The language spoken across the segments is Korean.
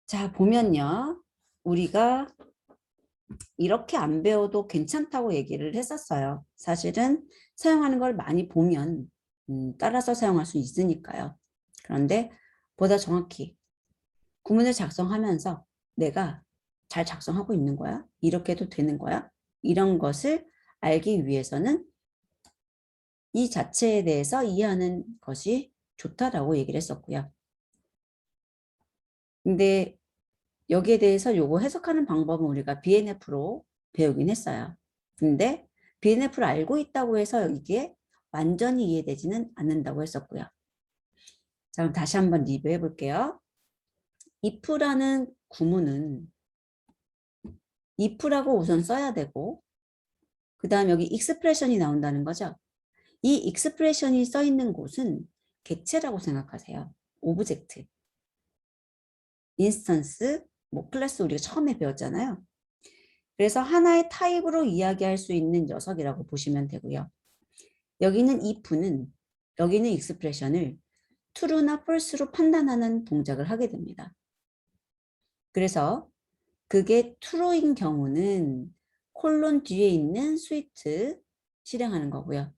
자, 보면요. 우리가 이렇게 안 배워도 괜찮다고 얘기를 했었어요. 사실은 사용하는 걸 많이 보면 따라서 사용할 수 있으니까요. 그런데 보다 정확히 구문을 작성하면서 내가 잘 작성하고 있는 거야? 이렇게 해도 되는 거야? 이런 것을 알기 위해서는 이 자체에 대해서 이해하는 것이 좋다라고 얘기를 했었고요. 근데 여기에 대해서 요거 해석하는 방법은 우리가 BNF로 배우긴 했어요. 근데 BNF를 알고 있다고 해서 이게 완전히 이해되지는 않는다고 했었고요. 자, 그럼 다시 한번 리뷰해 볼게요. if라는 구문은 if라고 우선 써야 되고, 그 다음 여기 expression이 나온다는 거죠. 이 expression이 써 있는 곳은 객체라고 생각하세요. 오브젝트, 인스턴스, 뭐 클래스 우리가 처음에 배웠잖아요. 그래서 하나의 타입으로 이야기할 수 있는 녀석이라고 보시면 되고요. 여기는 if는 여기는 expression을 true나 false로 판단하는 동작을 하게 됩니다. 그래서 그게 true인 경우는 콜론 뒤에 있는 스위트 실행하는 거고요.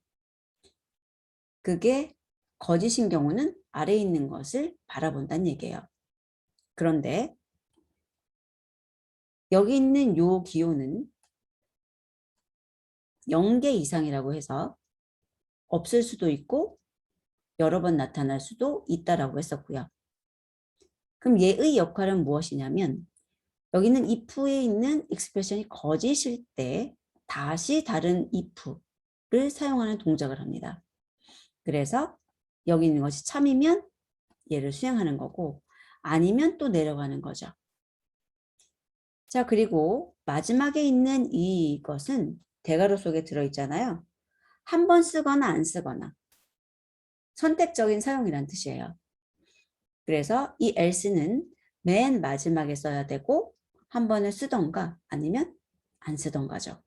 그게 거짓인 경우는 아래에 있는 것을 바라본다는 얘기예요. 그런데 여기 있는 요 기호는 0개 이상이라고 해서 없을 수도 있고 여러 번 나타날 수도 있다라고 했었고요. 그럼 얘의 역할은 무엇이냐면 여기는 if에 있는 expression이 거짓일 때 다시 다른 if를 사용하는 동작을 합니다. 그래서 여기 있는 것이 참이면 얘를 수행하는 거고 아니면 또 내려가는 거죠. 자, 그리고 마지막에 있는 이것은 대괄호 속에 들어있잖아요. 한 번 쓰거나 안 쓰거나 선택적인 사용이란 뜻이에요. 그래서 이 else는 맨 마지막에 써야 되고 한 번을 쓰던가 아니면 안 쓰던가죠.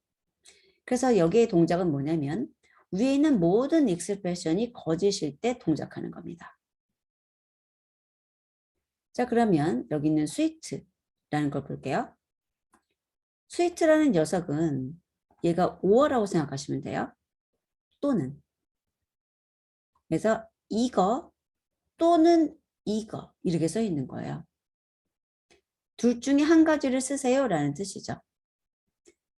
그래서 여기의 동작은 뭐냐면 위에 있는 모든 익스프레션이 거짓일 때 동작하는 겁니다. 자, 그러면 여기 있는 스위트라는 걸 볼게요. 스위트라는 녀석은 얘가 오어라고 생각하시면 돼요. 또는. 그래서 이거 또는 이거 이렇게 써 있는 거예요. 둘 중에 한 가지를 쓰세요 라는 뜻이죠.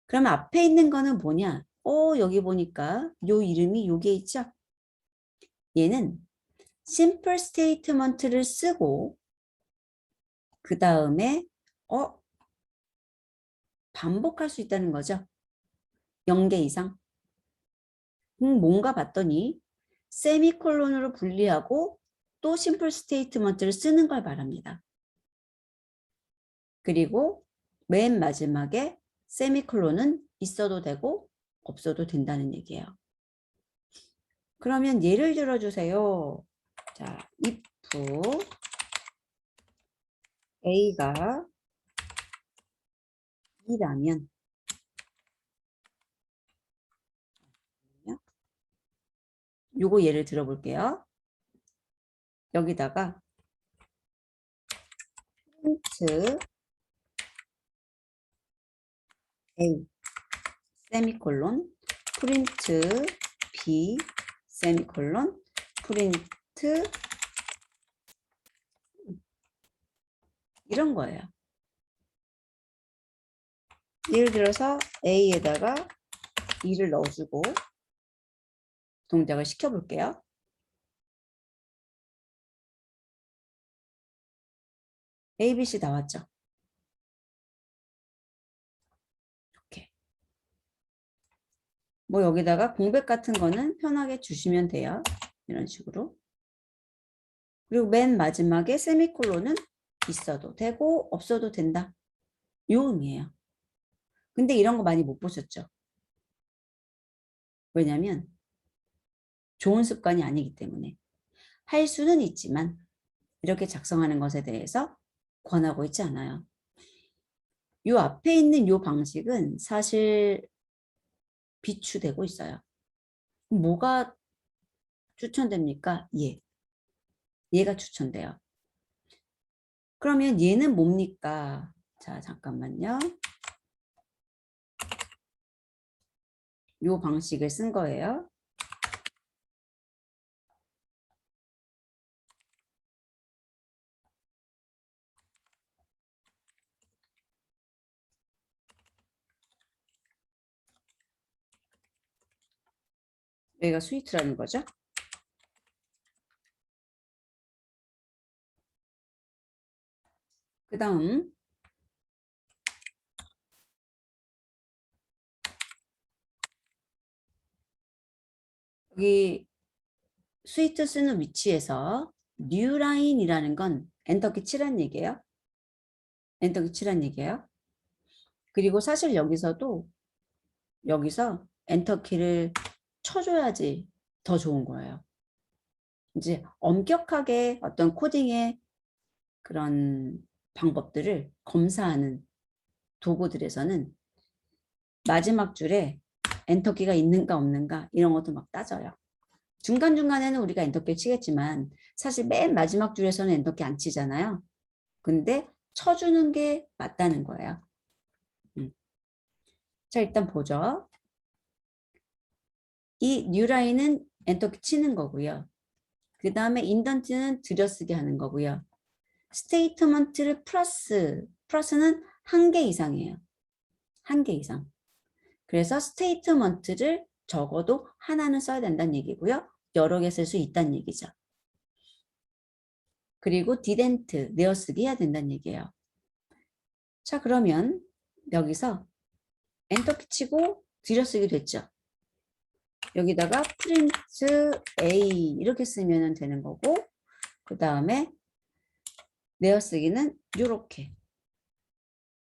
그럼 앞에 있는 거는 뭐냐? 여기 보니까 요 이름이 요게 있죠? 얘는 simple statement를 쓰고 그 다음에 반복할 수 있다는 거죠. 0개 이상. 뭔가 봤더니 세미콜론으로 분리하고 또 심플 스테이트먼트를 쓰는 걸 말합니다. 그리고 맨 마지막에 세미콜론은 있어도 되고 없어도 된다는 얘기예요. 그러면 예를 들어주세요. 자, if A가 2라면 요거 예를 들어볼게요. 여기다가 프린트 A 세미콜론 프린트 B 세미콜론 프린트 이런 거예요. 예를 들어서 A에다가 2를 넣어주고 동작을 시켜볼게요. A, B, C 나왔죠? 이렇게. 뭐 여기다가 공백 같은 거는 편하게 주시면 돼요. 이런 식으로. 그리고 맨 마지막에 세미콜론은 있어도 되고 없어도 된다. 요 의미예요. 근데 이런 거 많이 못 보셨죠? 왜냐면 좋은 습관이 아니기 때문에. 할 수는 있지만 이렇게 작성하는 것에 대해서 권하고 있지 않아요. 요 앞에 있는 요 방식은 사실 비추되고 있어요. 뭐가 추천됩니까? 얘가 추천돼요. 그러면 얘는 뭡니까? 자, 잠깐만요. 요 방식을 쓴 거예요. 여기가 스위트라는 거죠. 그 다음 여기 스위트 쓰는 위치에서 뉴라인이라는 건 엔터키 치란 얘기예요. 엔터키 치란 얘기예요. 그리고 사실 여기서 엔터키를 쳐줘야지 더 좋은 거예요. 이제 엄격하게 어떤 코딩의 그런 방법들을 검사하는 도구들에서는 마지막 줄에 엔터키가 있는가 없는가 이런 것도 막 따져요. 중간중간에는 우리가 엔터키 치겠지만 사실 맨 마지막 줄에서는 엔터키 안 치잖아요. 근데 쳐주는 게 맞다는 거예요. 자, 일단 보죠. 이 뉴라인은 엔터키 치는 거고요. 그 다음에 인던트는 들여쓰기 하는 거고요. 스테이트먼트를 플러스는 한 개 이상이에요. 한 개 이상. 그래서 스테이트먼트를 적어도 하나는 써야 된다는 얘기고요. 여러 개 쓸 수 있다는 얘기죠. 그리고 didn't, 내어쓰기 해야 된다는 얘기예요. 자, 그러면 여기서 엔터키 치고 들여쓰기 됐죠. 여기다가 print A 이렇게 쓰면 되는 거고 그 다음에 내어쓰기는 이렇게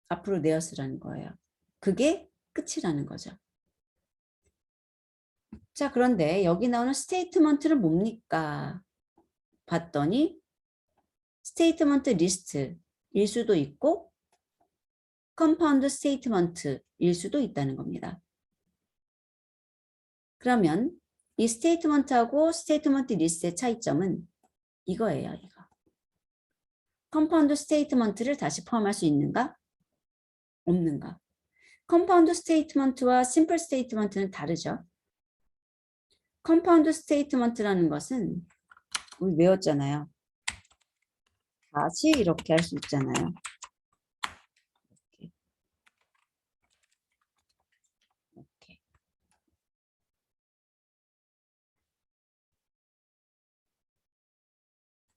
앞으로 내어쓰라는 거예요. 그게 끝이라는 거죠. 자, 그런데 여기 나오는 스테이트먼트는 뭡니까? 봤더니 스테이트먼트 리스트일 수도 있고 컴파운드 스테이트먼트일 수도 있다는 겁니다. 그러면 이 스테이트먼트하고 스테이트먼트 리스트의 차이점은 이거예요. 이거. 컴파운드 스테이트먼트를 다시 포함할 수 있는가? 없는가? 컴파운드 스테이트먼트와 심플 스테이트먼트는 다르죠. 컴파운드 스테이트먼트라는 것은 우리 외웠잖아요. 다시 이렇게 할 수 있잖아요. 이렇게. 이렇게.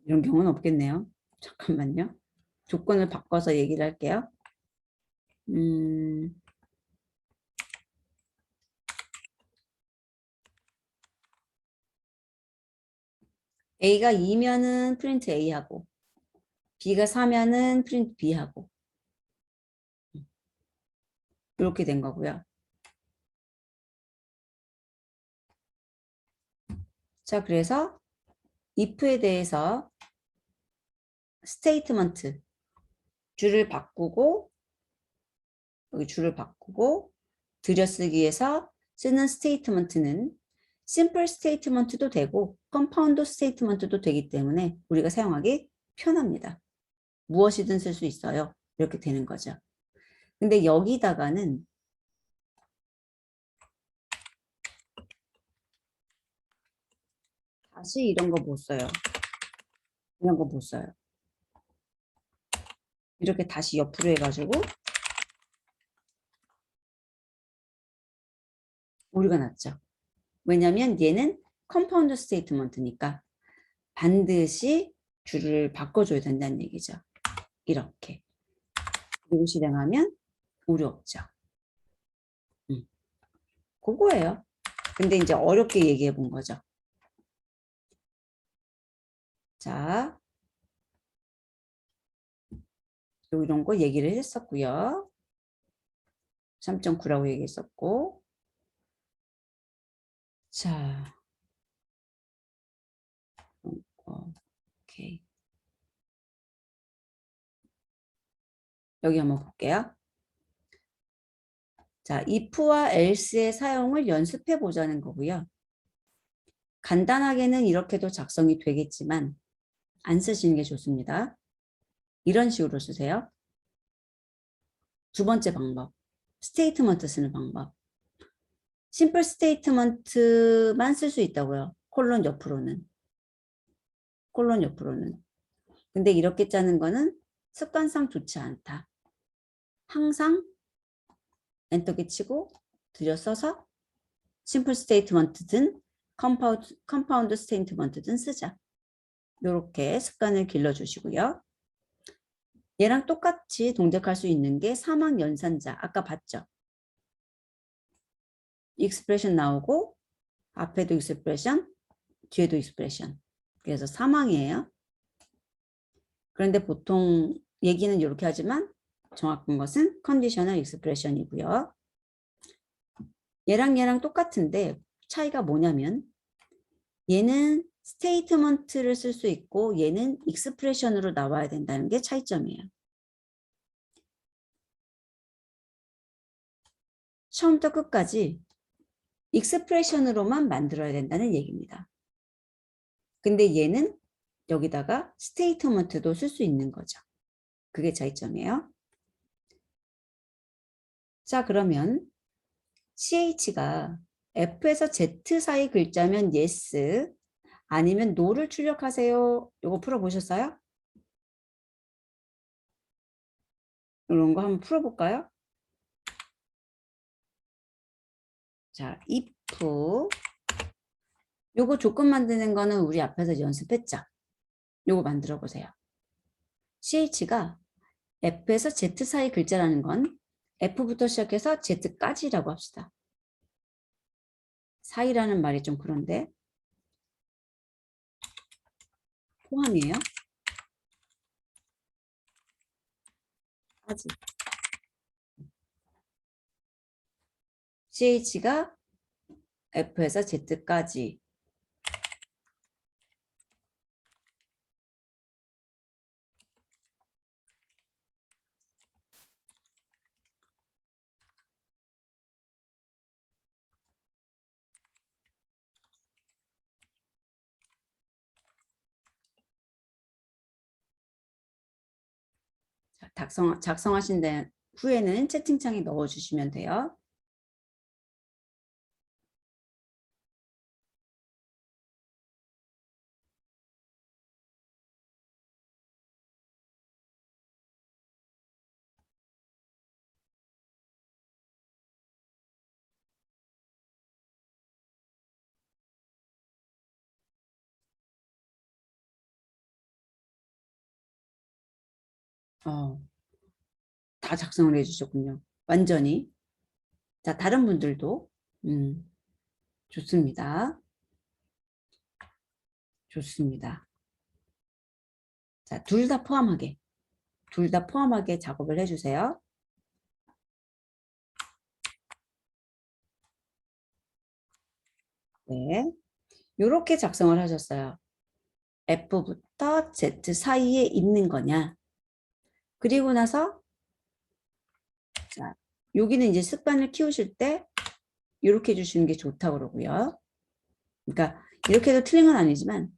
이런 경우는 없겠네요. 잠깐만요. 조건을 바꿔서 얘기를 할게요. A가 2면은 프린트 A하고 B가 4면은 프린트 B하고 이렇게 된 거고요. 자, 그래서 if에 대해서 스테이트먼트 줄을 바꾸고 여기 줄을 바꾸고 들여쓰기에서 쓰는 스테이트먼트는 심플 스테이트먼트도 되고 컴파운드 스테이트먼트도 되기 때문에 우리가 사용하기 편합니다. 무엇이든 쓸 수 있어요. 이렇게 되는 거죠. 근데 여기다가는 다시 이런 거 못 써요. 이런 거 못 써요. 이렇게 다시 옆으로 해가지고 오류가 났죠. 왜냐하면 얘는 컴파운드 스테이트먼트니까 반드시 줄을 바꿔줘야 된다는 얘기죠. 이렇게. 그리고 실행하면 오류 없죠. 그거예요. 근데 이제 어렵게 얘기해 본 거죠. 자, 이런 거 얘기를 했었고요. 3.9라고 얘기했었고. 자, 오케이. 여기 한번 볼게요. 자, if와 else의 사용을 연습해 보자는 거고요. 간단하게는 이렇게도 작성이 되겠지만 안 쓰시는 게 좋습니다. 이런 식으로 쓰세요. 두 번째 방법. 스테이트먼트 쓰는 방법. 심플 스테이트먼트만 쓸 수 있다고요. 콜론 옆으로는. 콜론 옆으로는. 근데 이렇게 짜는 거는 습관상 좋지 않다. 항상 엔터키 치고 들여 써서 심플 스테이트먼트든 컴파운드 스테이트먼트든 쓰자. 이렇게 습관을 길러주시고요. 얘랑 똑같이 동작할 수 있는 게 사막 연산자. 아까 봤죠? 익스프레션 나오고 앞에도 익스프레션, 뒤에도 익스프레션. 그래서 사망이에요. 그런데 보통 얘기는 이렇게 하지만 정확한 것은 컨디셔널 익스프레션이고요. 얘랑 똑같은데 차이가 뭐냐면 얘는 스테이트먼트를 쓸 수 있고 얘는 익스프레션으로 나와야 된다는 게 차이점이에요. 처음부터 끝까지 익스프레션으로만 만들어야 된다는 얘기입니다. 근데 얘는 여기다가 스테이트먼트도 쓸 수 있는 거죠. 그게 차이점이에요. 자, 그러면 CH가 F에서 Z 사이 글자면 yes, 아니면 no를 출력하세요. 이거 풀어보셨어요? 이런 거 한번 풀어볼까요? 자, if 요거 조건 만드는 거는 우리 앞에서 연습했죠. 요거 만들어 보세요. CH가 F에서 Z 사이 글자라는 건 F부터 시작해서 Z까지라고 합시다. 사이라는 말이 좀 그런데 포함이에요. 까지. CH가 F에서 Z까지. 작성하신 후에는 채팅창에 넣어주시면 돼요. 다 작성을 해주셨군요. 완전히. 자, 다른 분들도 좋습니다. 좋습니다. 자, 둘 다 포함하게. 둘 다 포함하게 작업을 해주세요. 네. 이렇게 작성을 하셨어요. F부터 Z 사이에 있는 거냐. 그리고 나서 자, 여기는 이제 습관을 키우실 때 이렇게 해주시는 게 좋다고 그러고요. 그러니까 이렇게 해도 틀린 건 아니지만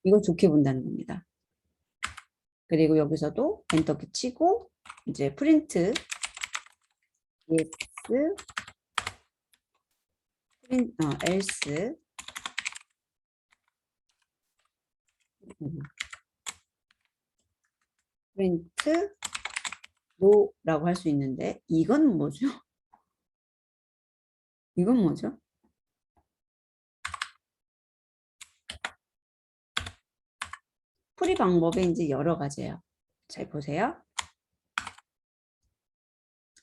이걸 좋게 본다는 겁니다. 그리고 여기서도 엔터키 치고 이제 프린트 yes else 프린트 no라고 할 수 있는데 이건 뭐죠? 이건 뭐죠? 풀이 방법이 이제 여러 가지예요. 잘 보세요.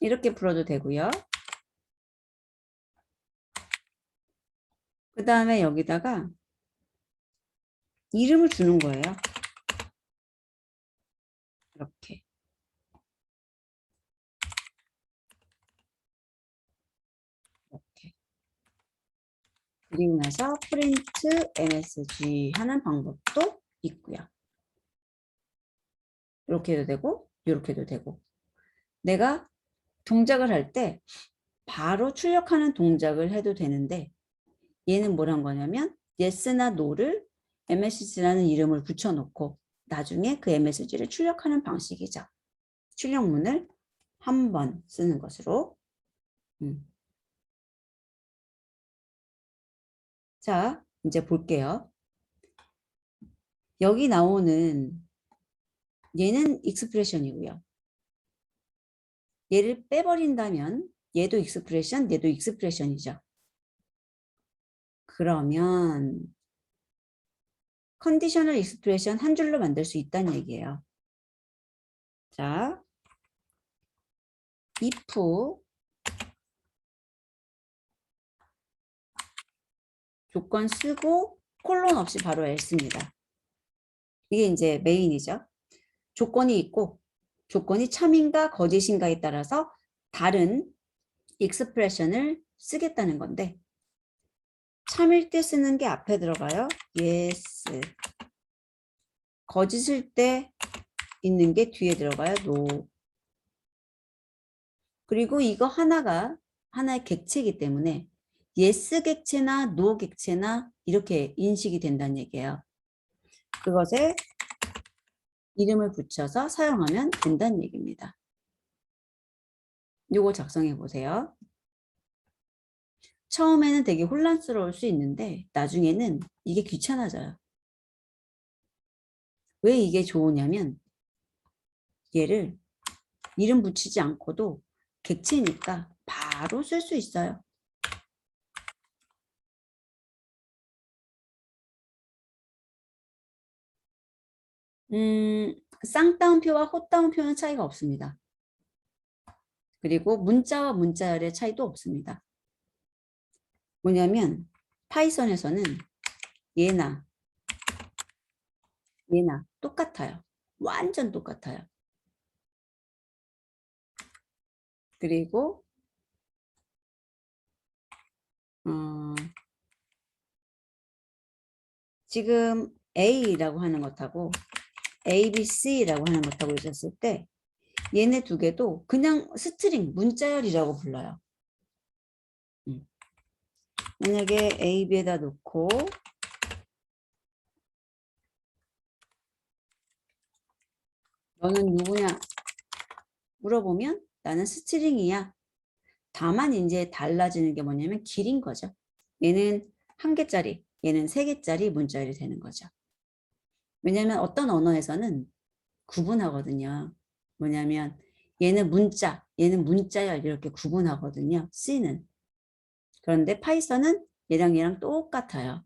이렇게 풀어도 되고요. 그 다음에 여기다가 이름을 주는 거예요. 이렇게. 이렇게. 그리고 나서 프린트 msg 하는 방법도 있고요. 이렇게 해도 되고 이렇게 해도 되고 내가 동작을 할 때 바로 출력하는 동작을 해도 되는데 얘는 뭘 한 거냐면 yes나 no를 msg라는 이름을 붙여놓고 나중에 그 MSG를 출력하는 방식이죠. 출력문을 한 번 쓰는 것으로. 자, 이제 볼게요. 여기 나오는 얘는 익스프레션이고요. 얘를 빼버린다면 얘도 익스프레션, 얘도 익스프레션이죠. 그러면 컨디셔널 익스프레션 한 줄로 만들 수 있다는 얘기예요. 자, if 조건 쓰고 콜론 없이 바로 else입니다. 이게 이제 메인이죠. 조건이 있고 조건이 참인가 거짓인가에 따라서 다른 익스프레션을 쓰겠다는 건데 참일 때 쓰는 게 앞에 들어가요. yes. 거짓일 때 있는 게 뒤에 들어가요. no. 그리고 이거 하나의 객체이기 때문에 yes 객체나 no 객체나 이렇게 인식이 된다는 얘기예요. 그것에 이름을 붙여서 사용하면 된다는 얘기입니다. 이거 작성해 보세요. 처음에는 되게 혼란스러울 수 있는데 나중에는 이게 귀찮아져요. 왜 이게 좋으냐면 얘를 이름 붙이지 않고도 객체니까 바로 쓸 수 있어요. 쌍따옴표와 헛따옴표는 차이가 없습니다. 그리고 문자와 문자열의 차이도 없습니다. 뭐냐면 파이썬에서는 얘나 똑같아요. 완전 똑같아요. 그리고 지금 A라고 하는 것하고 ABC라고 하는 것하고 있었을 때 얘네 두 개도 그냥 스트링 문자열이라고 불러요. 만약에 A, B에다 놓고 너는 누구냐 물어보면 나는 스트링이야. 다만 이제 달라지는 게 뭐냐면 길인 거죠. 얘는 1개짜리, 얘는 3개짜리 문자열이 되는 거죠. 왜냐하면 어떤 언어에서는 구분하거든요. 뭐냐면 얘는 문자, 얘는 문자열 이렇게 구분하거든요. C는. 그런데 파이썬은 얘랑 똑같아요.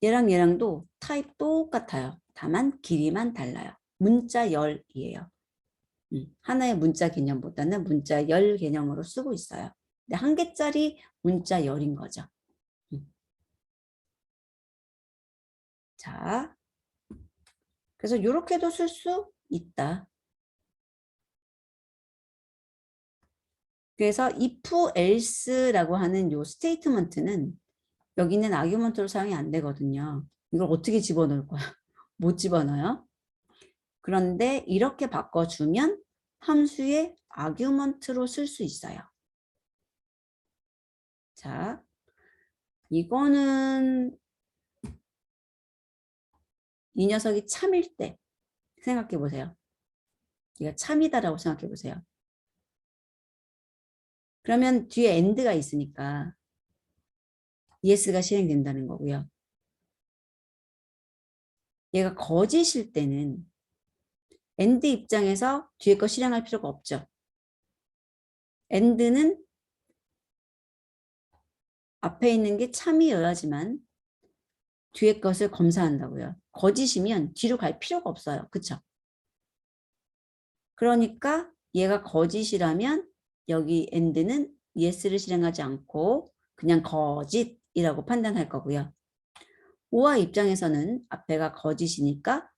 얘랑도 타입 똑같아요. 다만 길이만 달라요. 문자열이에요. 하나의 문자 개념보다는 문자열 개념으로 쓰고 있어요. 근데 1개짜리 문자열인 거죠. 자, 그래서 이렇게도 쓸 수 있다. 그래서 if, else라고 하는 요 스테이트먼트는 여기는 아규먼트로 사용이 안 되거든요. 이걸 어떻게 집어넣을 거야? 못 집어넣어요. 그런데 이렇게 바꿔주면 함수의 아규먼트로 쓸 수 있어요. 자, 이거는 이 녀석이 참일 때 생각해 보세요. 얘가 참이다라고 생각해 보세요. 그러면 뒤에 end가 있으니까 yes가 실행된다는 거고요. 얘가 거짓일 때는 end 입장에서 뒤에 거 실행할 필요가 없죠. end는 앞에 있는 게 참이어야지만 뒤에 것을 검사한다고요. 거짓이면 뒤로 갈 필요가 없어요. 그쵸? 그러니까 얘가 거짓이라면 여기 end는 yes를 실행하지 않고 그냥 거짓이라고 판단할 거고요. 오와 입장에서는 앞에가 거짓이니까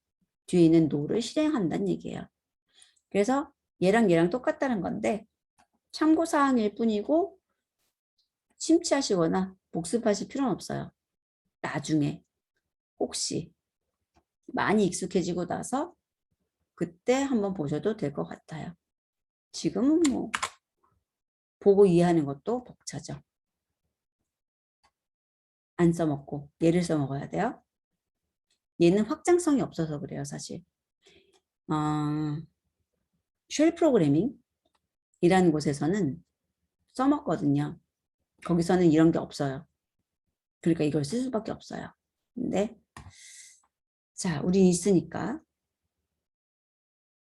뒤에 있는 no를 실행한다는 얘기예요. 그래서 얘랑 똑같다는 건데 참고사항일 뿐이고 심취하시거나 복습하실 필요는 없어요. 나중에 혹시 많이 익숙해지고 나서 그때 한번 보셔도 될 것 같아요. 지금은 뭐 보고 이해하는 것도 벅차죠. 안 써먹고 얘를 써먹어야 돼요. 얘는 확장성이 없어서 그래요, 사실. 쉘 프로그래밍이라는 곳에서는 써먹거든요. 거기서는 이런 게 없어요. 그러니까 이걸 쓸 수밖에 없어요. 근데 자, 우리 있으니까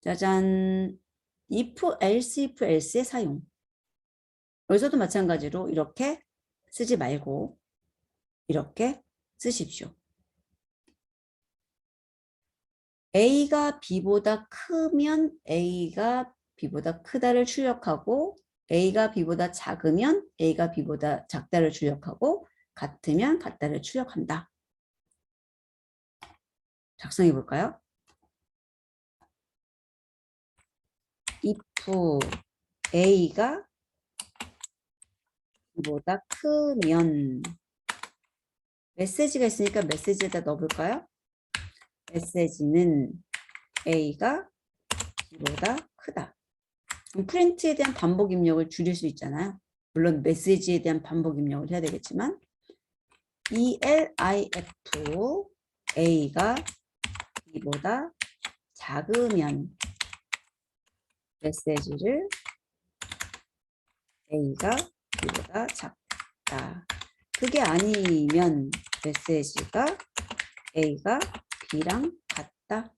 짜잔, if, else의 사용. 여기서도 마찬가지로 이렇게 쓰지 말고 이렇게 쓰십시오. A가 B보다 크면 A가 B보다 크다를 출력하고 A가 B보다 작으면 A가 B보다 작다를 출력하고 같으면 같다를 출력한다. 작성해 볼까요? if A가 B보다 크면 메시지가 있으니까 메시지에다 넣어볼까요? 메시지는 A가 B보다 크다. 프린트에 대한 반복 입력을 줄일 수 있잖아요. 물론 메시지에 대한 반복 입력을 해야 되겠지만 elif A가 B보다 작으면 메시지를 A가 B보다 작다. 그게 아니면 메시지가 A가 B랑 같다.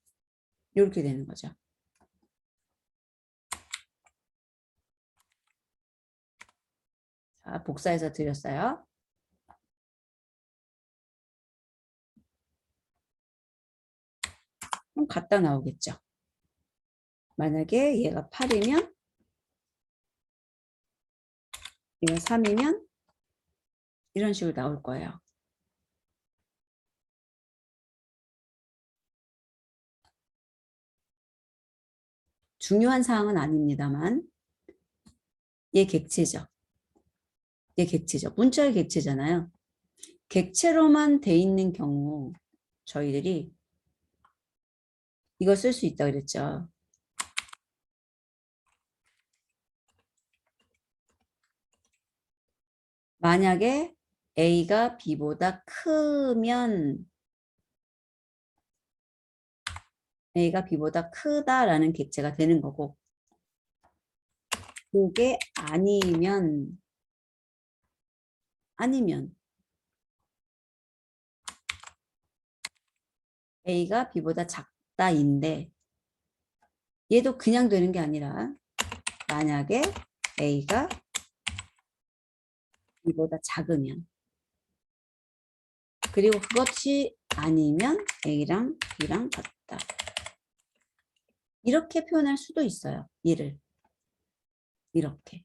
이렇게 되는 거죠. 자, 복사해서 드렸어요. 그럼 같다 나오겠죠. 만약에 얘가 8이면 얘가 3이면 이런 식으로 나올 거예요. 중요한 사항은 아닙니다만 얘 객체죠. 얘 객체죠. 문자의 객체잖아요. 객체로만 돼 있는 경우 저희들이 이거 쓸 수 있다 그랬죠. 만약에 A가 B보다 크면 A가 B보다 크다라는 객체가 되는 거고 그게 아니면 A가 B보다 작다인데 얘도 그냥 되는 게 아니라 만약에 A가 B보다 작으면 그리고 그것이 아니면 A랑 B랑 같다. 이렇게 표현할 수도 있어요. 얘를 이렇게.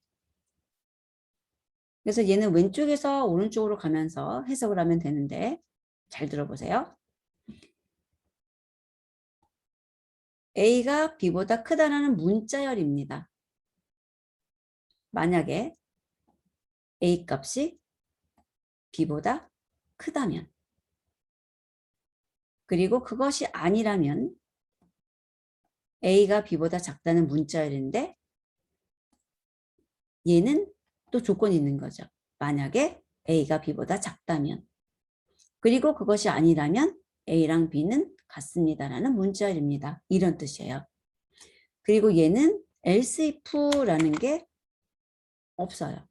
그래서 얘는 왼쪽에서 오른쪽으로 가면서 해석을 하면 되는데 잘 들어보세요. A가 B보다 크다라는 문자열입니다. 만약에 A 값이 B보다 크다면 그리고 그것이 아니라면 A가 B보다 작다는 문자열인데 얘는 또 조건이 있는 거죠. 만약에 A가 B보다 작다면 그리고 그것이 아니라면 A랑 B는 같습니다라는 문자열입니다. 이런 뜻이에요. 그리고 얘는 else if라는 게 없어요.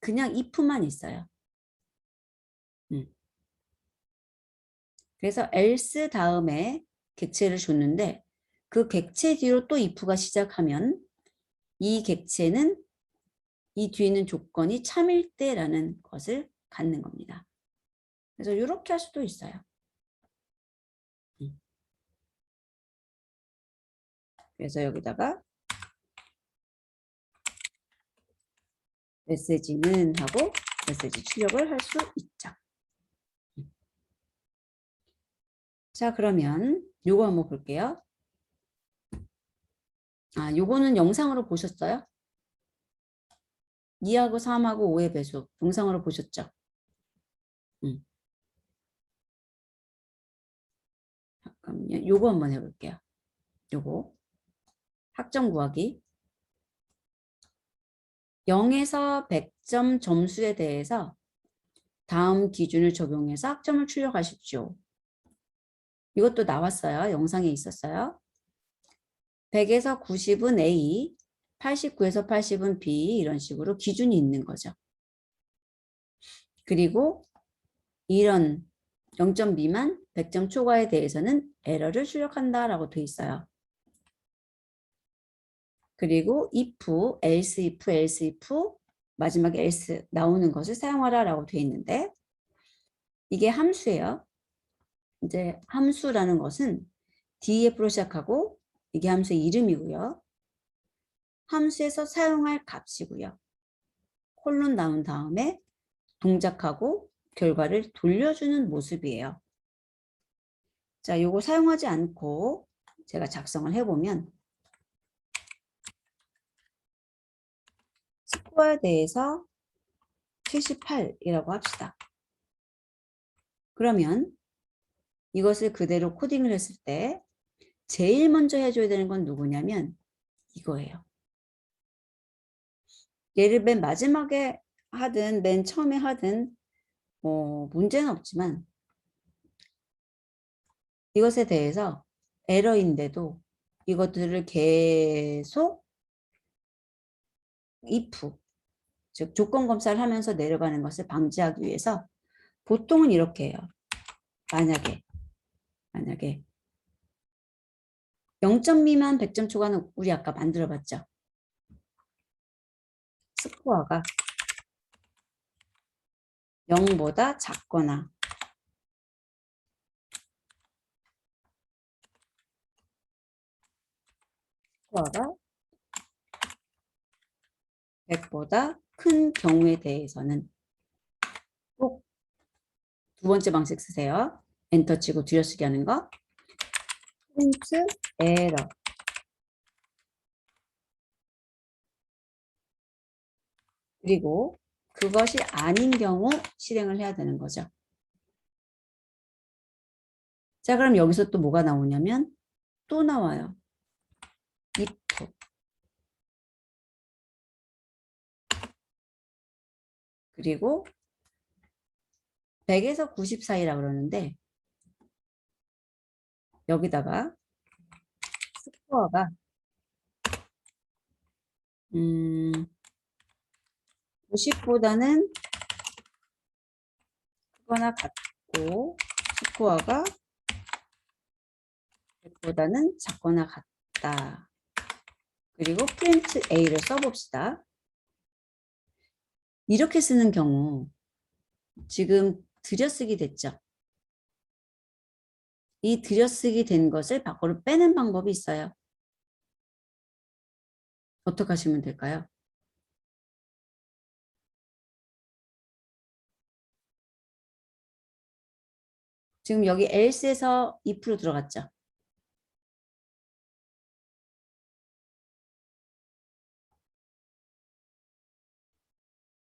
그냥 if만 있어요. 그래서 else 다음에 객체를 줬는데 그 객체 뒤로 또 if가 시작하면 이 객체는 이 뒤에 있는 조건이 참일 때라는 것을 갖는 겁니다. 그래서 이렇게 할 수도 있어요. 그래서 여기다가 메시지는 하고 메시지 출력을 할 수 있죠. 자, 그러면 요거 한번 볼게요. 요거는 영상으로 보셨어요? 2하고 3하고 5의 배수 영상으로 보셨죠? 잠깐만요. 요거 한번 해볼게요. 요거 학점 구하기 0에서 100점 점수에 대해서 다음 기준을 적용해서 학점을 출력하십시오. 이것도 나왔어요. 영상에 있었어요. 100에서 90은 A, 89에서 80은 B 이런 식으로 기준이 있는 거죠. 그리고 이런 0점 미만, 100점 초과에 대해서는 에러를 출력한다라고 돼 있어요. 그리고 if, else if, else if 마지막에 else 나오는 것을 사용하라라고 돼 있는데 이게 함수예요. 이제 함수라는 것은 def로 시작하고 이게 함수의 이름이고요. 함수에서 사용할 값이고요. 콜론 나온 다음에 동작하고 결과를 돌려주는 모습이에요. 자, 요거 사용하지 않고 제가 작성을 해보면 스코어에 대해서 78이라고 합시다. 그러면 이것을 그대로 코딩을 했을 때 제일 먼저 해줘야 되는 건 누구냐면 이거예요. 얘를 맨 마지막에 하든 맨 처음에 하든 문제는 없지만 이것에 대해서 에러인데도 이것들을 계속 if, 즉 조건 검사를 하면서 내려가는 것을 방지하기 위해서 보통은 이렇게 해요. 만약에 0점 미만 100점 초과는 우리 아까 만들어 봤죠. 스코어가 0보다 작거나 스코어가 100보다 큰 경우에 대해서는 꼭 두 번째 방식 쓰세요. 엔터 치고 들여쓰기 하는 거. 프린트 에러. 그리고 그것이 아닌 경우 실행을 해야 되는 거죠. 자, 그럼 여기서 또 뭐가 나오냐면 또 나와요. if. 그리고 100에서 90 사이라고 그러는데 여기다가 스코어가 90보다는 크거나 같고 스코어가 100보다는 작거나 같다. 그리고 프린트 A를 써봅시다. 이렇게 쓰는 경우 지금 들여쓰기 됐죠. 이 들여쓰기 된 것을 밖으로 빼는 방법이 있어요. 어떻게 하시면 될까요? 지금 여기 else에서 if로 들어갔죠.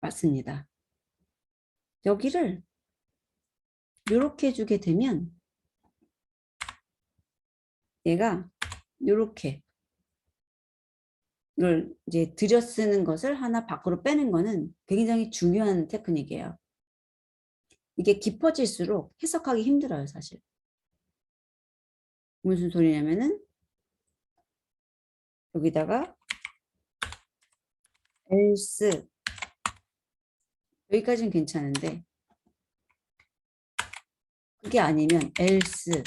맞습니다. 여기를 이렇게 해주게 되면 얘가 이렇게 이걸 이제 들여쓰는 것을 하나 밖으로 빼는 거는 굉장히 중요한 테크닉이에요. 이게 깊어질수록 해석하기 힘들어요, 사실. 무슨 소리냐면은 여기다가 else 여기까지는 괜찮은데 그게 아니면 else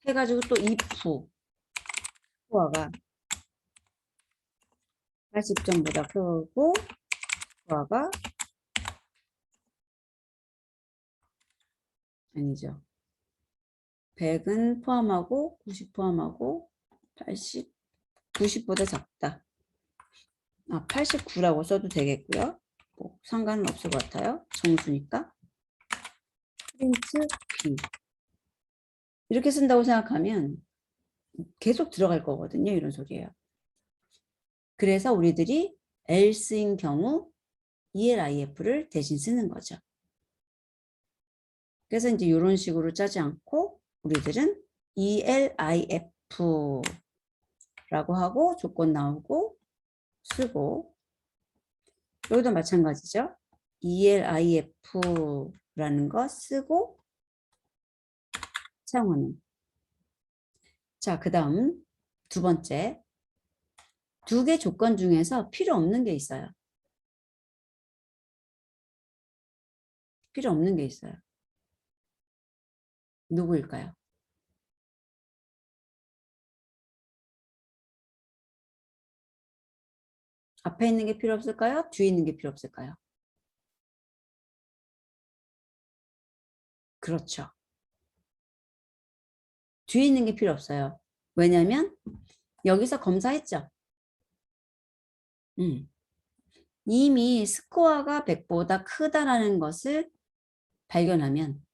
해가지고 또 if 스코어가 80점보다 크고 스코어가 아니죠. 100은 포함하고 90 포함하고 80, 90보다 작다. 89라고 써도 되겠고요. 뭐 상관은 없을 것 같아요. 정수니까. 프린트 B. 이렇게 쓴다고 생각하면 계속 들어갈 거거든요. 이런 소리예요. 그래서 우리들이 else인 경우 elif를 대신 쓰는 거죠. 그래서 이제 이런 식으로 짜지 않고 우리들은 elif라고 하고 조건 나오고 쓰고 여기도 마찬가지죠. elif를 라는 거 쓰고 사용하는. 자, 그 다음 두 번째. 두 개 조건 중에서 필요 없는 게 있어요. 필요 없는 게 있어요. 누구일까요? 앞에 있는 게 필요 없을까요? 뒤에 있는 게 필요 없을까요? 그렇죠. 뒤에 있는 게 필요 없어요. 왜냐면 여기서 검사했죠. 이미 스코어가 100보다 크다라는 것을 발견하면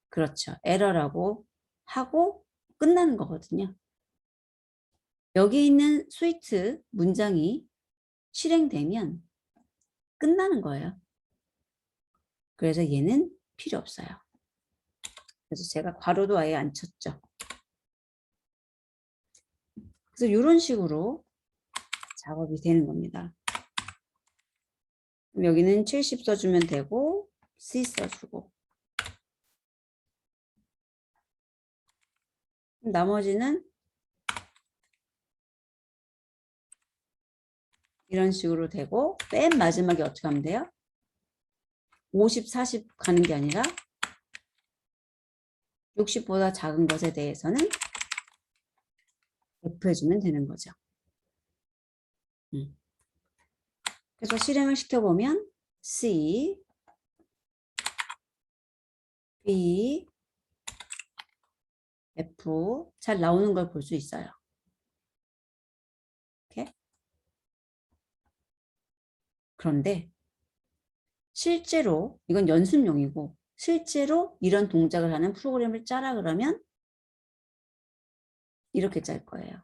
그렇죠. 에러라고 하고 끝나는 거거든요. 여기 있는 스위트 문장이 실행되면 끝나는 거예요. 그래서 얘는 필요 없어요. 그래서 제가 괄호도 아예 안 쳤죠. 그래서 이런 식으로 작업이 되는 겁니다. 그럼 여기는 70 써주면 되고 C 써주고 나머지는 이런 식으로 되고 맨 마지막에 어떻게 하면 돼요? 50, 40 가는 게 아니라 60보다 작은 것에 대해서는 F 해주면 되는 거죠. 그래서 실행을 시켜보면 C, B, F 잘 나오는 걸 볼 수 있어요. 이렇게. 그런데 실제로 이건 연습용이고 실제로 이런 동작을 하는 프로그램을 짜라 그러면 이렇게 짤 거예요.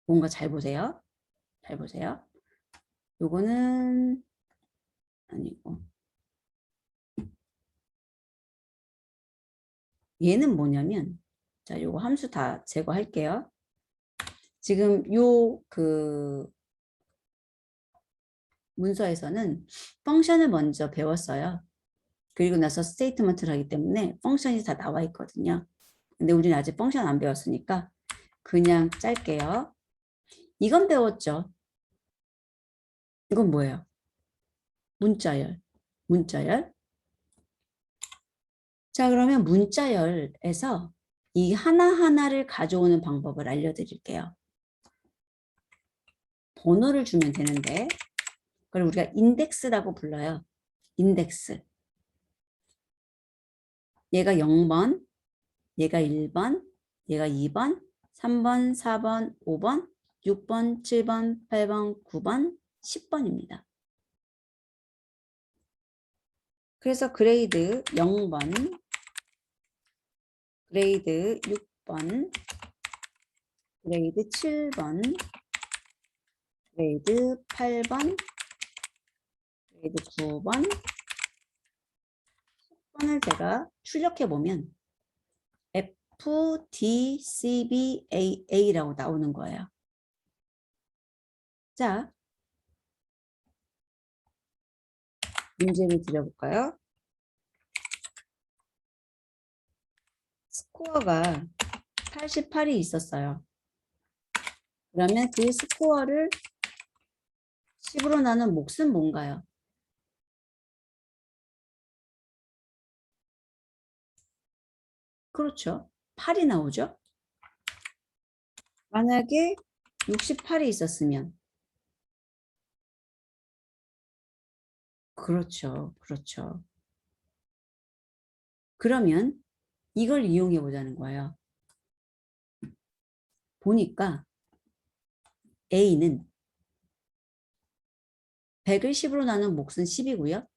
뭔가 잘 보세요. 잘 보세요. 요거는 아니고 얘는 뭐냐면 자, 요거 함수 다 제거할게요. 지금 요 그 문서에서는 펑션을 먼저 배웠어요. 그리고 나서 스테이트먼트를 하기 때문에 펑션이 다 나와 있거든요. 근데 우리는 아직 펑션 안 배웠으니까 그냥 짤게요. 이건 배웠죠. 이건 뭐예요? 문자열. 문자열. 자, 그러면 문자열에서 이 하나하나를 가져오는 방법을 알려드릴게요. 번호를 주면 되는데 그걸 우리가 인덱스라고 불러요. 인덱스. 얘가 0번, 얘가 1번, 얘가 2번, 3번, 4번, 5번, 6번, 7번, 8번, 9번, 10번입니다. 그래서 그레이드 0번, 그레이드 6번, 그레이드 7번, 그레이드 8번, 그레이드 9번, 10번을 제가 출력해보면 F, D, C, B, A, A라고 나오는 거예요. 자, 문제를 드려볼까요? 스코어가 88이 있었어요. 그러면 그 스코어를 10으로 나눈 몫은 뭔가요? 그렇죠. 8이 나오죠. 만약에 68이 있었으면 그렇죠. 그렇죠. 그러면 이걸 이용해 보자는 거예요. 보니까 A는 100을 10으로 나눈 몫은 10이고요.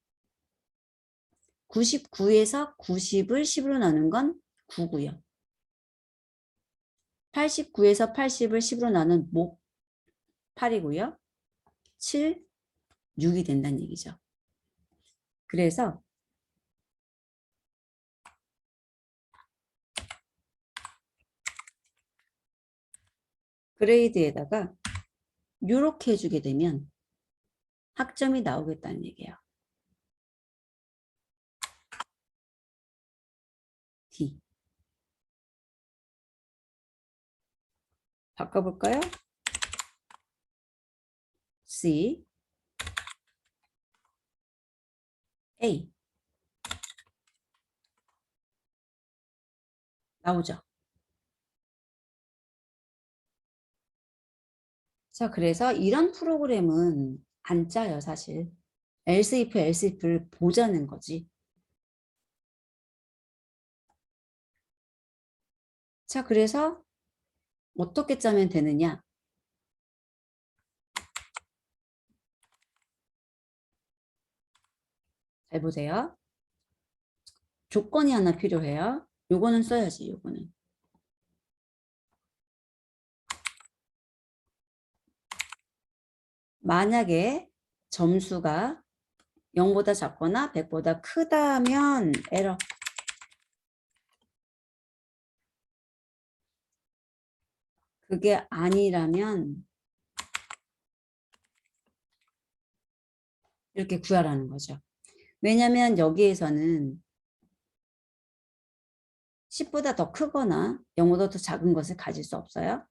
99에서 90을 10으로 나눈 건 9고요. 89에서 80을 10으로 나눈 몫 8이고요. 7, 6이 된다는 얘기죠. 그래서 그레이드에다가 이렇게 해주게 되면 학점이 나오겠다는 얘기예요. D. 바꿔볼까요? C, A. 나오죠. 자, 그래서 이런 프로그램은 안 짜요, 사실. else if, else if를 보자는 거지. 자, 그래서 어떻게 짜면 되느냐? 잘 보세요. 조건이 하나 필요해요. 요거는 써야지, 요거는. 만약에 점수가 0보다 작거나 100보다 크다면 에러. 그게 아니라면 이렇게 구하라는 거죠. 왜냐하면 여기에서는 10보다 더 크거나 0보다 더 작은 것을 가질 수 없어요.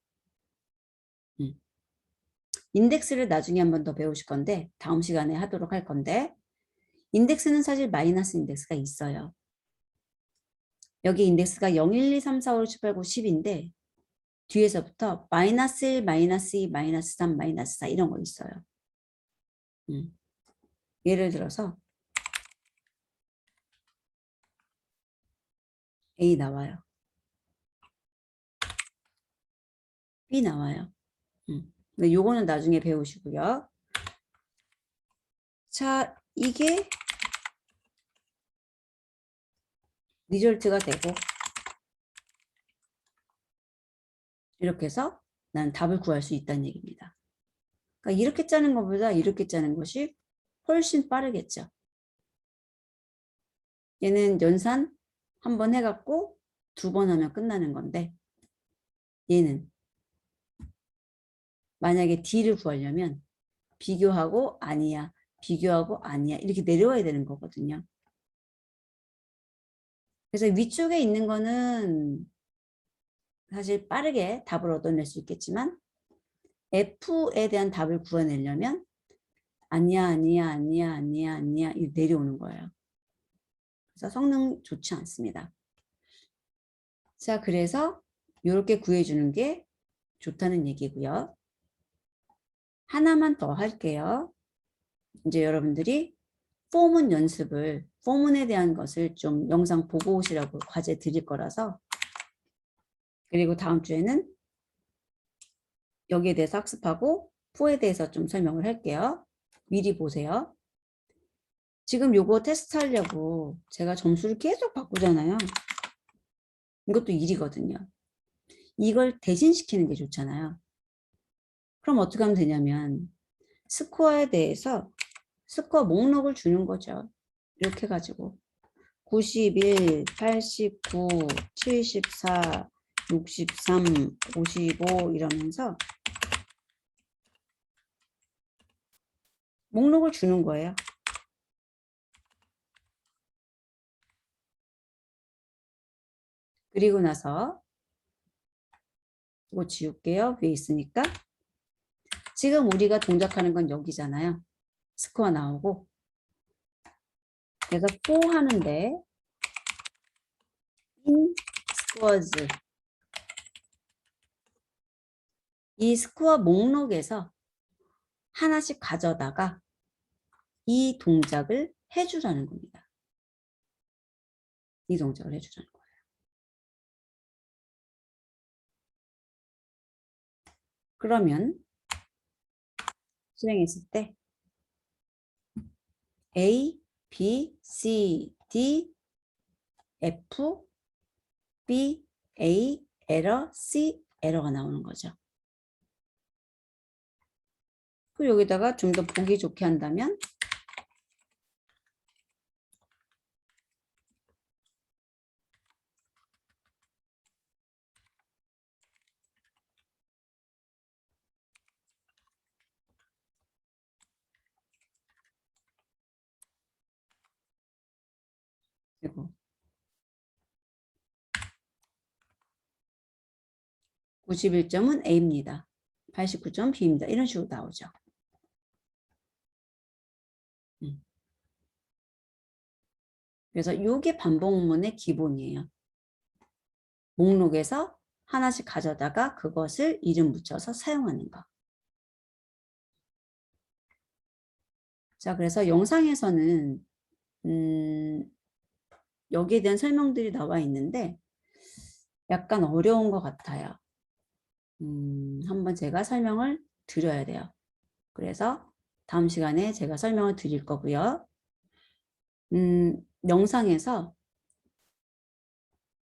인덱스를 나중에 한 번 더 배우실 건데 다음 시간에 하도록 할 건데 인덱스는 사실 마이너스 인덱스가 있어요. 여기 인덱스가 0, 1, 2, 3, 4, 5, 6, 7, 8, 9, 10인데 뒤에서부터 마이너스 1, 마이너스 2, 마이너스 3, 마이너스 4 이런 거 있어요. 예를 들어서 A 나와요. B 나와요. 근데 요거는 나중에 배우시고요. 자, 이게 리절트가 되고 이렇게 해서 난 답을 구할 수 있다는 얘기입니다. 그러니까 이렇게 짜는 것보다 이렇게 짜는 것이 훨씬 빠르겠죠. 얘는 연산 한 번 해갖고 2번 하면 끝나는 건데 얘는 만약에 D를 구하려면 비교하고 아니야, 비교하고 아니야 이렇게 내려와야 되는 거거든요. 그래서 위쪽에 있는 거는 사실 빠르게 답을 얻어낼 수 있겠지만 F에 대한 답을 구해내려면 아니야, 아니야, 아니야, 아니야, 아니야 이 내려오는 거예요. 그래서 성능 좋지 않습니다. 자, 그래서 이렇게 구해주는 게 좋다는 얘기고요. 하나만 더 할게요. 이제 여러분들이 포문 연습을, 포문에 대한 것을 좀 영상 보고 오시라고 과제 드릴 거라서 그리고 다음 주에는 여기에 대해서 학습하고 포에 대해서 좀 설명을 할게요. 미리 보세요. 지금 요거 테스트 하려고 제가 점수를 계속 바꾸잖아요. 이것도 일이거든요. 이걸 대신시키는 게 좋잖아요. 그럼 어떻게 하면 되냐면 스코어에 대해서 스코어 목록을 주는 거죠. 이렇게 해가지고 91, 89, 74, 63, 55 이러면서 목록을 주는 거예요. 그리고 나서 이거 지울게요. 위에 있으니까. 지금 우리가 동작하는 건 여기잖아요. 스코어 나오고. 그래서 4 하는데 in scores 이 스코어 목록에서 하나씩 가져다가 이 동작을 해주라는 겁니다. 이 동작을 해주라는 거예요. 그러면 실행했을 때 A, B, C, D, F, B, A, 에러, C, 에러가 나오는 거죠. 그리고 여기다가 좀 더 보기 좋게 한다면 그리고 91점은 A입니다. 89점 B입니다. 이런 식으로 나오죠. 그래서 이게 반복문의 기본이에요. 목록에서 하나씩 가져다가 그것을 이름 붙여서 사용하는 거. 자, 그래서 영상에서는 여기에 대한 설명들이 나와 있는데 약간 어려운 것 같아요. 한번 제가 설명을 드려야 돼요. 그래서 다음 시간에 제가 설명을 드릴 거고요. 영상에서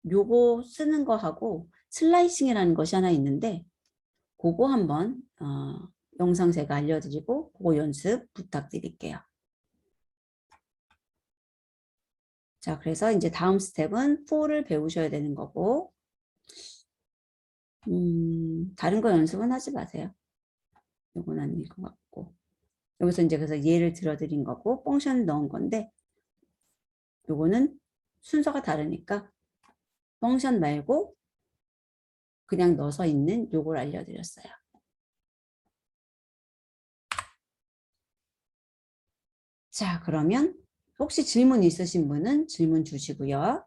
요거 쓰는 거 하고 슬라이싱이라는 것이 하나 있는데 그거 한번 영상 제가 알려드리고 그거 연습 부탁드릴게요. 자, 그래서 이제 다음 스텝은 for를 배우셔야 되는 거고 다른 거 연습은 하지 마세요. 요건 아닐 것 같고 여기서 이제 그래서 예를 들어드린 거고 펑션을 넣은 건데 요거는 순서가 다르니까 펑션 말고 그냥 넣어서 있는 요걸 알려드렸어요. 자, 그러면 혹시 질문 있으신 분은 질문 주시고요.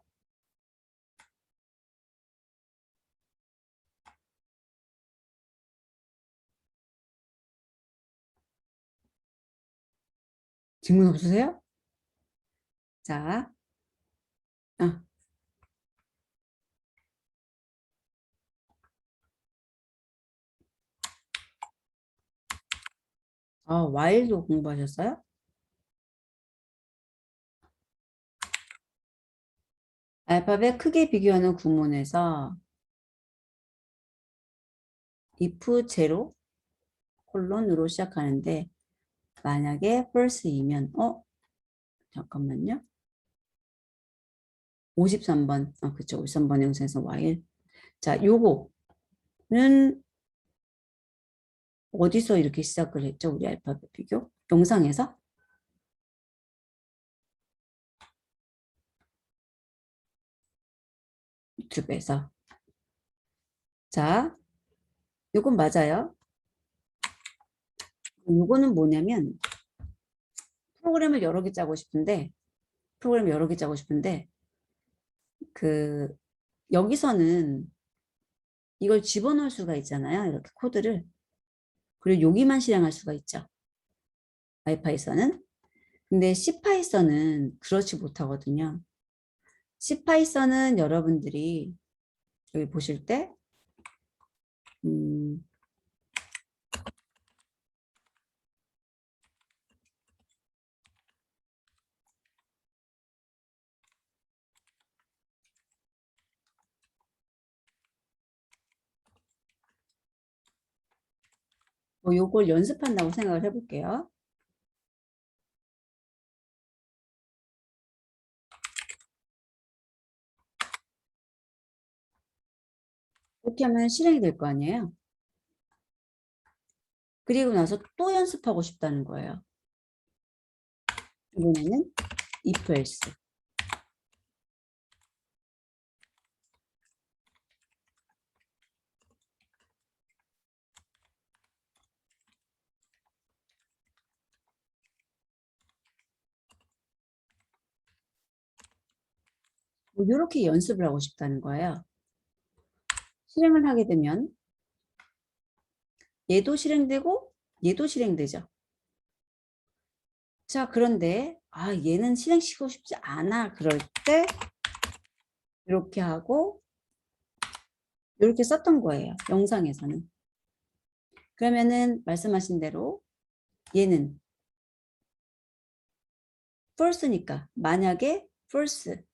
질문 없으세요? 자, while도 공부하셨어요? 알파벳 크게 비교하는 구문에서 if 제로 콜론으로 시작하는데 만약에 false이면 잠깐만요. 53번 그쵸 53번 영상에서 while 자 요거는 어디서 이렇게 시작을 했죠? 우리 알파벳 비교 영상에서 유튜브에서 자 요건 맞아요. 요거는 뭐냐면 프로그램을 여러 개 짜고 싶은데 그 여기서는 이걸 집어넣을 수가 있잖아요. 이렇게 코드를. 그리고 여기만 실행할 수가 있죠. 아이파이썬은. 근데 C파이썬은 그렇지 못하거든요. C파이썬은 여러분들이 여기 보실 때 요걸 연습한다고 생각을 해볼게요. 이렇게 하면 실행이 될 거 아니에요. 그리고 나서 또 연습하고 싶다는 거예요. 이번에는 if else. 이렇게 연습을 하고 싶다는 거예요. 실행을 하게 되면 얘도 실행되고 얘도 실행되죠. 자, 그런데 얘는 실행시키고 싶지 않아. 그럴 때 이렇게 하고 이렇게 썼던 거예요. 영상에서는. 그러면은 말씀하신 대로 얘는 false니까 만약에 false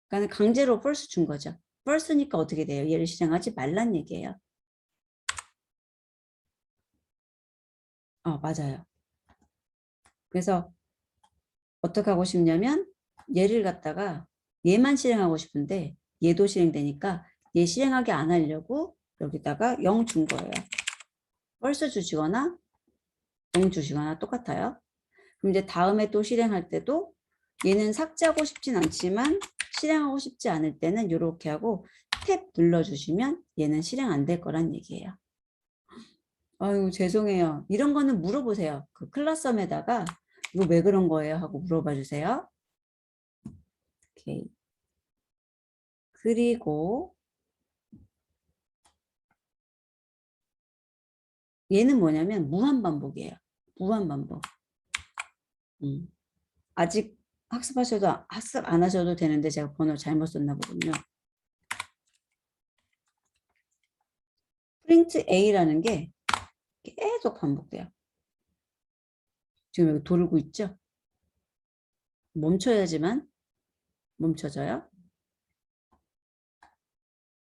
그러니까 강제로 false 준 거죠. false니까 어떻게 돼요? 얘를 실행하지 말란 얘기예요. 맞아요. 그래서 어떻게 하고 싶냐면 얘를 갖다가 얘만 실행하고 싶은데 얘도 실행되니까 얘 실행하게 안 하려고 여기다가 0 준 거예요. false 주시거나 0 주시거나 똑같아요. 그럼 이제 다음에 또 실행할 때도 얘는 삭제하고 싶진 않지만 실행하고 싶지 않을 때는 이렇게 하고 탭 눌러주시면 얘는 실행 안 될 거란 얘기예요. 아유, 죄송해요. 이런 거는 물어보세요. 그 클라썸에다가 이거 왜 그런 거예요? 하고 물어봐 주세요. 오케이. 그리고 얘는 뭐냐면 무한반복이에요. 무한반복. 아직 학습 안 하셔도 되는데 제가 번호 잘못 썼나 보군요. 프린트 A라는 게 계속 반복돼요. 지금 여기 돌고 있죠? 멈춰야지만 멈춰져요.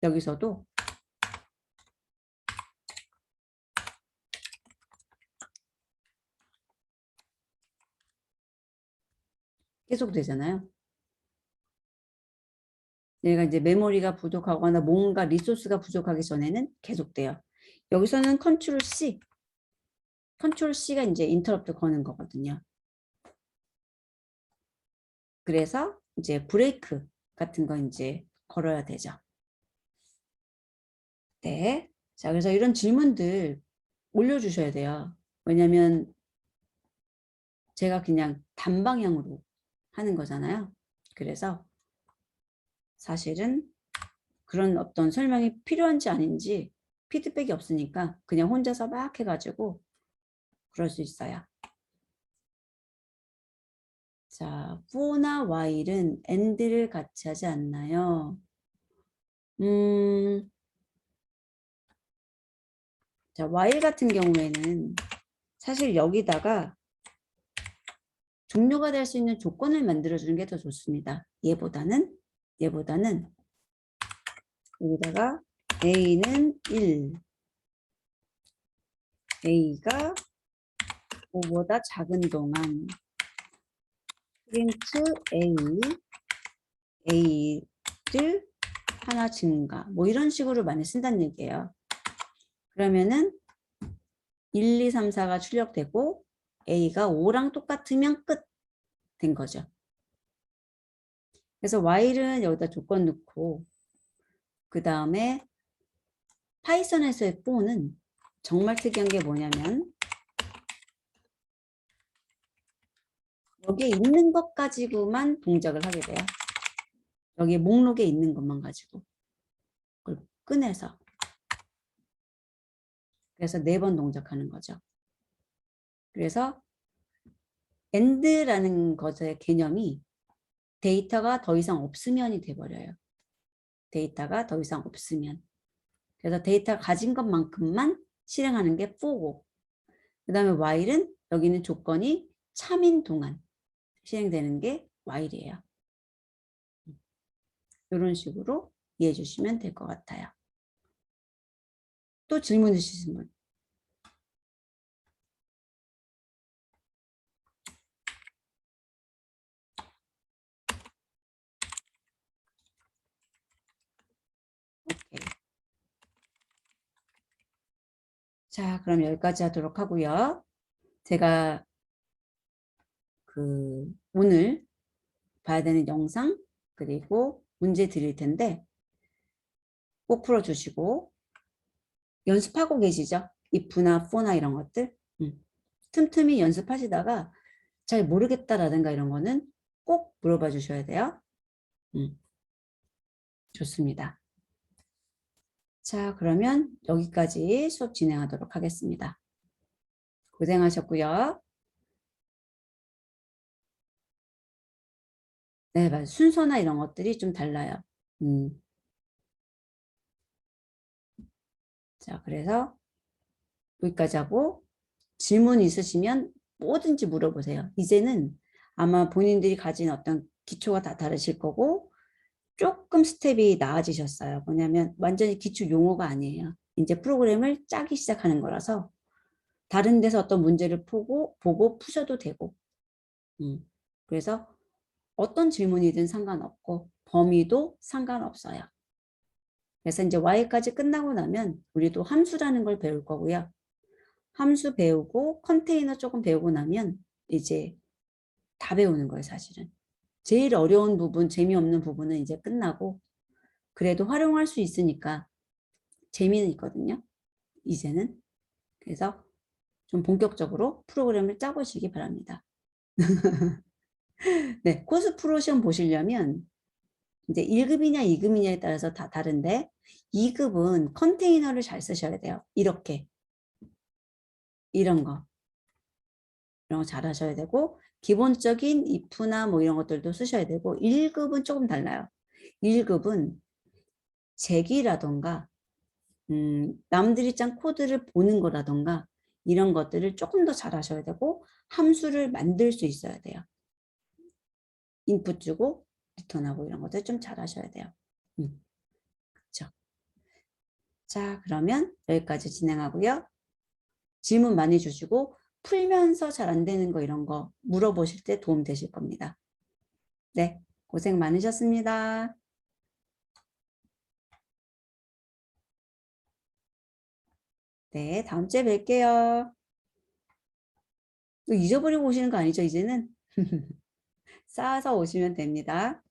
여기서도 계속 되잖아요. 얘가 이제 메모리가 부족하거나 뭔가 리소스가 부족하기 전에는 계속 돼요. 여기서는 컨트롤 C가 이제 인터럽트 거는 거거든요. 그래서 이제 브레이크 같은 거 이제 걸어야 되죠. 네. 자, 그래서 이런 질문들 올려주셔야 돼요. 왜냐면 제가 그냥 단방향으로 하는 거잖아요. 그래서 사실은 그런 어떤 설명이 필요한지 아닌지 피드백이 없으니까 그냥 혼자서 막 해가지고 그럴 수 있어요. 자, for나 while은 and를 같이 하지 않나요? 자, while 같은 경우에는 사실 여기다가 종료가 될 수 있는 조건을 만들어주는 게 더 좋습니다. 얘보다는 여기다가 A는 1, A가 5보다 작은 동안 프린트 A를 하나 증가 뭐 이런 식으로 많이 쓴다는 얘기예요. 그러면은 1, 2, 3, 4가 출력되고 A가 5랑 똑같으면 끝 된 거죠. 그래서 while은 여기다 조건 넣고 그 다음에 파이썬에서의 for는 정말 특이한 게 뭐냐면 여기에 있는 것 가지고만 동작을 하게 돼요. 여기 목록에 있는 것만 가지고 그걸 꺼내서 그래서 4번 동작하는 거죠. 그래서 AND라는 것의 개념이 데이터가 더 이상 없으면이 돼버려요. 데이터가 더 이상 없으면. 그래서 데이터가 가진 것만큼만 실행하는 게 for고 그 다음에 while은 여기는 조건이 참인 동안 실행되는 게 while이에요. 이런 식으로 이해해 주시면 될 것 같아요. 또 질문 있으신 분? 오케이. 자, 그럼 여기까지 하도록 하고요. 제가 오늘 봐야 되는 영상 그리고 문제 드릴 텐데 꼭 풀어주시고 연습하고 계시죠? if나 for나 이런 것들 틈틈이 연습하시다가 잘 모르겠다라든가 이런 거는 꼭 물어봐 주셔야 돼요. 좋습니다. 자, 그러면 여기까지 수업 진행하도록 하겠습니다. 고생하셨고요. 네, 맞아요. 순서나 이런 것들이 좀 달라요. 자, 그래서 여기까지 하고 질문 있으시면 뭐든지 물어보세요. 이제는 아마 본인들이 가진 어떤 기초가 다 다르실 거고 조금 스텝이 나아지셨어요. 뭐냐면 완전히 기초 용어가 아니에요. 이제 프로그램을 짜기 시작하는 거라서 다른 데서 어떤 문제를 보고 푸셔도 되고 그래서 어떤 질문이든 상관없고 범위도 상관없어요. 그래서 이제 Y까지 끝나고 나면 우리도 함수라는 걸 배울 거고요. 함수 배우고 컨테이너 조금 배우고 나면 이제 다 배우는 거예요, 사실은. 제일 어려운 부분, 재미없는 부분은 이제 끝나고 그래도 활용할 수 있으니까 재미는 있거든요. 이제는. 그래서 좀 본격적으로 프로그램을 짜보시기 바랍니다. 네, 코스 프로 시험 보시려면 이제 1급이냐 2급이냐에 따라서 다 다른데 2급은 컨테이너를 잘 쓰셔야 돼요. 이렇게 이런 거 잘 하셔야 되고 기본적인 if나 뭐 이런 것들도 쓰셔야 되고 1급은 조금 달라요. 1급은 제기라던가 남들이 짠 코드를 보는 거라던가 이런 것들을 조금 더 잘 하셔야 되고 함수를 만들 수 있어야 돼요. 인풋 주고 리턴하고 이런 것들 좀 잘 하셔야 돼요. 그렇죠. 자, 그러면 여기까지 진행하고요. 질문 많이 주시고 풀면서 잘 안 되는 거 이런 거 물어보실 때 도움 되실 겁니다. 네, 고생 많으셨습니다. 네, 다음 주에 뵐게요. 또 잊어버리고 오시는 거 아니죠, 이제는? 쌓아서 오시면 됩니다.